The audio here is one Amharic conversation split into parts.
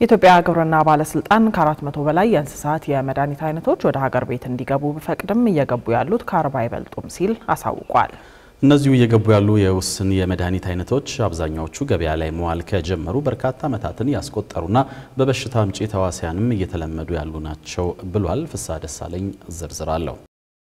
የኢትዮጵያ ግብርና ባለስልጣን ከ400 በላይ የእንስሳት የመድኃኒት አይነቶች ወደ ሀገር ቤት እንዲገቡ በፈቅድም እየገቡ ያሉት ከ40 አይበልጡም ሲል አሳውቋል። እነዚሁ እየገቡ ያሉ የውስን የመድኃኒት አይነቶች አብዛኛዎቹ ገበያ ላይ መዋል ከጀመሩ በርካታ ዓመታትን ያስቆጠሩና በበሽታ አምጪ ተዋሲያንም እየተለመዱ ያሉ ናቸው ብሏል። ፍስሐ ደሳለኝ ዝርዝር አለው።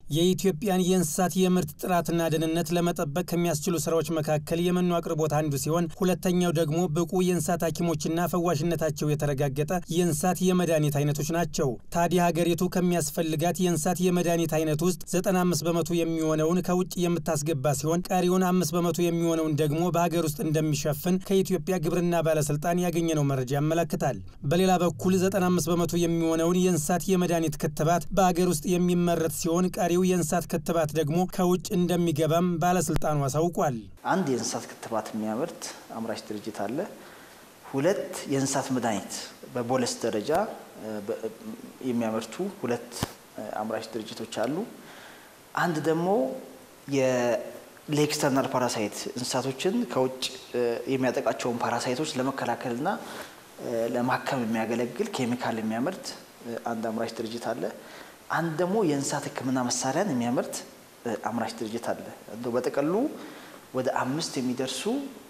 የኢትዮጵያን የእንስሳት የምርት ጥራትና ደህንነት ለመጠበቅ ከሚያስችሉ ስራዎች መካከል የመኖ አቅርቦት አንዱ ሲሆን ሁለተኛው ደግሞ ብቁ የእንስሳት ሐኪሞችና ፈዋሽነታቸው የተረጋገጠ የእንስሳት የመድኃኒት አይነቶች ናቸው። ታዲያ ሀገሪቱ ከሚያስፈልጋት የእንስሳት የመድኃኒት አይነት ውስጥ 95 በመቶ የሚሆነውን ከውጭ የምታስገባ ሲሆን ቀሪውን 5 በመቶ የሚሆነውን ደግሞ በሀገር ውስጥ እንደሚሸፍን ከኢትዮጵያ ግብርና ባለስልጣን ያገኘነው መረጃ ያመለክታል። በሌላ በኩል 95 በመቶ የሚሆነውን የእንስሳት የመድኃኒት ክትባት በሀገር ውስጥ የሚመረት ሲሆን የእንስሳት ክትባት ደግሞ ከውጭ እንደሚገባም ባለስልጣኑ አሳውቋል። አንድ የእንስሳት ክትባት የሚያመርት አምራች ድርጅት አለ። ሁለት የእንስሳት መድኃኒት በቦለስ ደረጃ የሚያመርቱ ሁለት አምራች ድርጅቶች አሉ። አንድ ደግሞ የኤክስተርናል ፓራሳይት እንስሳቶችን ከውጭ የሚያጠቃቸውን ፓራሳይቶች ለመከላከልና ለማከም የሚያገለግል ኬሚካል የሚያመርት አንድ አምራች ድርጅት አለ። አንድ ደግሞ የእንስሳት ሕክምና መሳሪያን የሚያመርት አምራች ድርጅት አለ። በተቀሉ ወደ 5 የሚደርሱ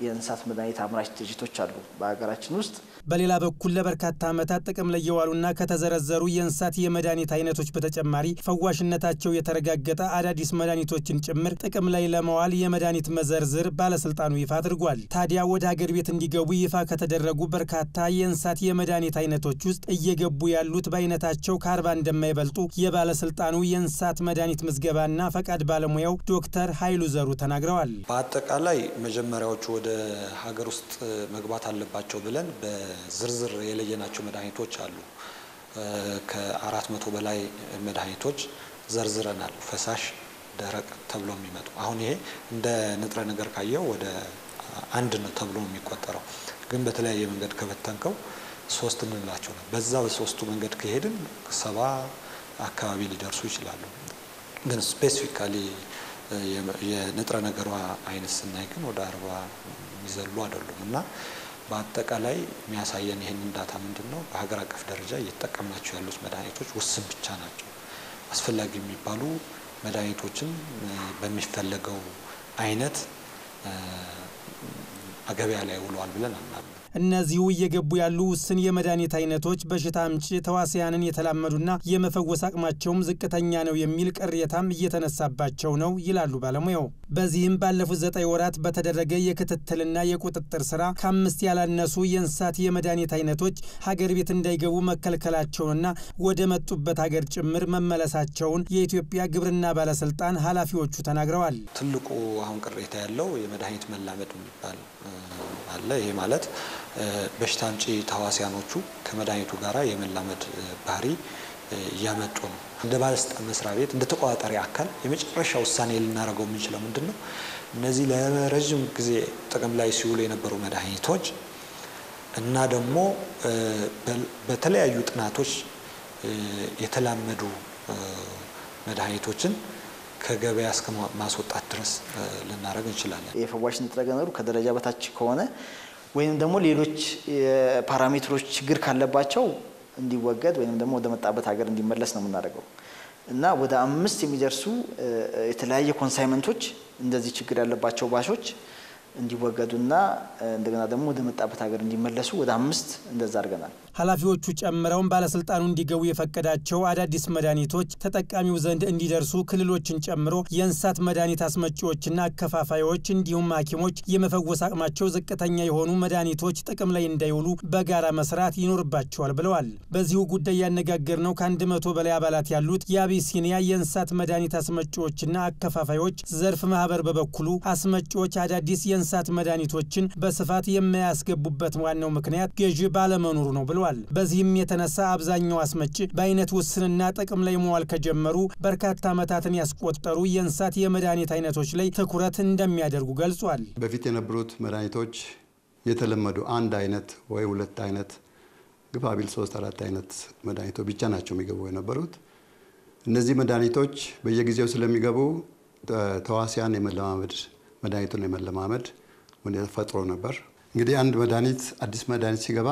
የእንስሳት መድኃኒት አምራች ድርጅቶች አሉ በአገራችን ውስጥ። በሌላ በኩል ለበርካታ ዓመታት ጥቅም ላይ የዋሉና ከተዘረዘሩ የእንስሳት የመድኃኒት አይነቶች በተጨማሪ ፈዋሽነታቸው የተረጋገጠ አዳዲስ መድኃኒቶችን ጭምር ጥቅም ላይ ለማዋል የመድኃኒት መዘርዝር ባለስልጣኑ ይፋ አድርጓል። ታዲያ ወደ ሀገር ቤት እንዲገቡ ይፋ ከተደረጉ በርካታ የእንስሳት የመድኃኒት አይነቶች ውስጥ እየገቡ ያሉት በአይነታቸው ከ40 እንደማይበልጡ የባለስልጣኑ የእንስሳት መድኃኒት ምዝገባና ፈቃድ ባለሙያው ዶክተር ኃይሉ ዘሩ ተናግረዋል። በአጠቃላይ መጀመሪያዎቹ ወደ ሀገር ውስጥ መግባት አለባቸው ብለን ዝርዝር የለየናቸው መድኃኒቶች አሉ። ከ400 በላይ መድኃኒቶች ዘርዝረናል። ፈሳሽ፣ ደረቅ ተብሎ የሚመጡ አሁን ይሄ እንደ ንጥረ ነገር ካየው ወደ አንድ ነው ተብሎ የሚቆጠረው፣ ግን በተለያየ መንገድ ከበተንከው 3 እንላቸው ነው። በዛ በሶስቱ መንገድ ከሄድን 70 አካባቢ ሊደርሱ ይችላሉ። ግን ስፔሲፊካሊ የንጥረ ነገሯ አይነት ስናይ ግን ወደ 40 የሚዘሉ አይደሉም እና በአጠቃላይ የሚያሳየን ይሄንን ዳታ ምንድነው? በሀገር አቀፍ ደረጃ እየተጠቀምናቸው ያሉት መድኃኒቶች ውስን ብቻ ናቸው። አስፈላጊ የሚባሉ መድኃኒቶችን በሚፈለገው አይነት ገበያ ላይ ውለዋል ብለን አናምንም። እነዚሁ እየገቡ ያሉ ውስን የመድኃኒት አይነቶች በሽታ አምጪ ተዋሲያንን የተላመዱና የመፈወስ አቅማቸውም ዝቅተኛ ነው የሚል ቅሬታም እየተነሳባቸው ነው ይላሉ ባለሙያው። በዚህም ባለፉት 9 ወራት በተደረገ የክትትልና የቁጥጥር ስራ ከ5 ያላነሱ የእንስሳት የመድኃኒት አይነቶች ሀገር ቤት እንዳይገቡ መከልከላቸውንና ወደ መጡበት ሀገር ጭምር መመለሳቸውን የኢትዮጵያ ግብርና ባለስልጣን ኃላፊዎቹ ተናግረዋል። ትልቁ አሁን ቅሬታ ያለው የመድኃኒት መላመድ የሚባል አለ። ይሄ ማለት በሽታ አምጪ ተዋሲያኖቹ ከመድኃኒቱ ጋራ የመላመድ ባህሪ ያመጡ ነው። እንደ ባለስልጣን መስሪያ ቤት እንደ ተቋጣሪ አካል የመጨረሻ ውሳኔ ልናደርገው የምንችለው ምንድነው? እነዚህ ለረጅም ጊዜ ጥቅም ላይ ሲውሉ የነበሩ መድኃኒቶች እና ደግሞ በተለያዩ ጥናቶች የተላመዱ መድኃኒቶችን ከገበያ እስከ ማስወጣት ድረስ ልናደርግ እንችላለን። የፈዋሽ ንጥረ ነገሩ ከደረጃ በታች ከሆነ ወይንም ደግሞ ሌሎች ፓራሜትሮች ችግር ካለባቸው እንዲወገድ ወይንም ደግሞ ወደ መጣበት ሀገር እንዲመለስ ነው የምናደርገው እና ወደ 5 የሚደርሱ የተለያየ ኮንሳይመንቶች እንደዚህ ችግር ያለባቸው ባሾች እንዲወገዱና እንደገና ደግሞ ወደ መጣበት ሀገር እንዲመለሱ ወደ 5 እንደዛ አድርገናል። ኃላፊዎቹ ጨምረውን ባለስልጣኑ እንዲገቡ የፈቀዳቸው አዳዲስ መድኃኒቶች ተጠቃሚው ዘንድ እንዲደርሱ ክልሎችን ጨምሮ የእንስሳት መድኃኒት አስመጪዎችና አከፋፋዮች እንዲሁም ሐኪሞች የመፈወስ አቅማቸው ዝቅተኛ የሆኑ መድኃኒቶች ጥቅም ላይ እንዳይውሉ በጋራ መስራት ይኖርባቸዋል ብለዋል። በዚሁ ጉዳይ ያነጋገርነው ከ100 በላይ አባላት ያሉት የአቢሲኒያ የእንስሳት መድኃኒት አስመጪዎችና አከፋፋዮች ዘርፍ ማህበር በበኩሉ አስመጪዎች አዳዲስ የእንስሳት መድኃኒቶችን በስፋት የማያስገቡበት ዋናው ምክንያት ገዢ ባለመኖሩ ነው ብለዋል። በዚህም የተነሳ አብዛኛው አስመጪ በአይነት ውስንና ጥቅም ላይ መዋል ከጀመሩ በርካታ ዓመታትን ያስቆጠሩ የእንስሳት የመድኃኒት አይነቶች ላይ ትኩረት እንደሚያደርጉ ገልጿል። በፊት የነበሩት መድኃኒቶች የተለመዱ አንድ አይነት ወይ ሁለት አይነት ግፋቢል 3-4 አይነት መድኃኒቶች ብቻ ናቸው የሚገቡ የነበሩት። እነዚህ መድኃኒቶች በየጊዜው ስለሚገቡ ተዋሲያን የመለማመድ መድኃኒቱን የመለማመድ ሁኔታ ፈጥሮ ነበር። እንግዲህ አንድ መድኃኒት አዲስ መድኃኒት ሲገባ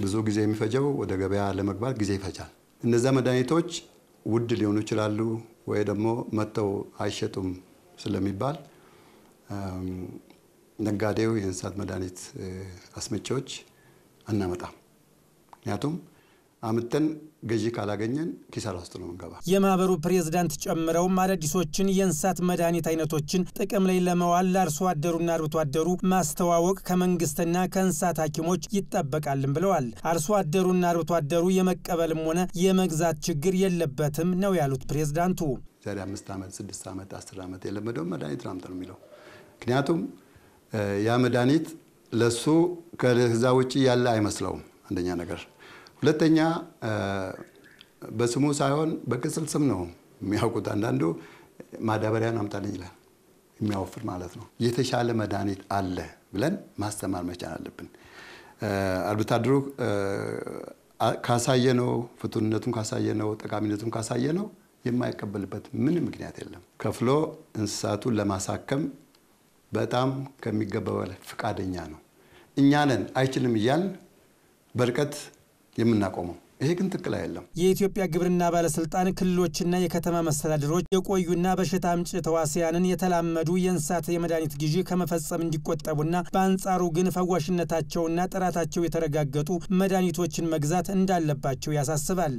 ብዙ ጊዜ የሚፈጀው ወደ ገበያ ለመግባት ጊዜ ይፈጃል። እነዛ መድኃኒቶች ውድ ሊሆኑ ይችላሉ ወይ ደግሞ መጥተው አይሸጡም ስለሚባል ነጋዴው የእንስሳት መድኃኒት አስመጪዎች አናመጣም። ምክንያቱም አምጥተን ገዢ ካላገኘን ኪሳራ ውስጥ ነው የምንገባው። የማህበሩ ፕሬዝዳንት ጨምረው አዳዲሶችን የእንስሳት መድኃኒት አይነቶችን ጥቅም ላይ ለማዋል ለአርሶ አደሩና አርብቶ አደሩ ማስተዋወቅ ከመንግስትና ከእንስሳት ሐኪሞች ይጠበቃልም ብለዋል። አርሶ አደሩና አርብቶ አደሩ የመቀበልም ሆነ የመግዛት ችግር የለበትም ነው ያሉት ፕሬዝዳንቱ። ዛሬ 5 ዓመት 6 ዓመት 10 ዓመት የለመደው መድኃኒት አምጡ ነው የሚለው። ምክንያቱም ያ መድኃኒት ለሱ ከዛ ውጪ ያለ አይመስለውም። አንደኛ ነገር ሁለተኛ በስሙ ሳይሆን በቅጽል ስም ነው የሚያውቁት። አንዳንዱ ማዳበሪያን አምጣልኝ ይላል፣ የሚያወፍር ማለት ነው። የተሻለ መድኃኒት አለ ብለን ማስተማር መቻል አለብን። አርብቶ አደሩ ካሳየነው ፍቱንነቱን ካሳየነው ጠቃሚነቱን ካሳየነው የማይቀበልበት ምንም ምክንያት የለም። ከፍሎ እንስሳቱን ለማሳከም በጣም ከሚገባው በላይ ፈቃደኛ ነው። እኛ ነን አይችልም እያልን በርቀት የምናቆመው። ይሄ ግን ትክክል አይደለም። የኢትዮጵያ ግብርና ባለስልጣን ክልሎችና የከተማ መስተዳድሮች የቆዩና በሽታ አምጪ ተዋሲያንን የተላመዱ የእንስሳት የመድኃኒት ግዢ ከመፈጸም እንዲቆጠቡና በአንጻሩ ግን ፈዋሽነታቸውና ጥራታቸው የተረጋገጡ መድኃኒቶችን መግዛት እንዳለባቸው ያሳስባል።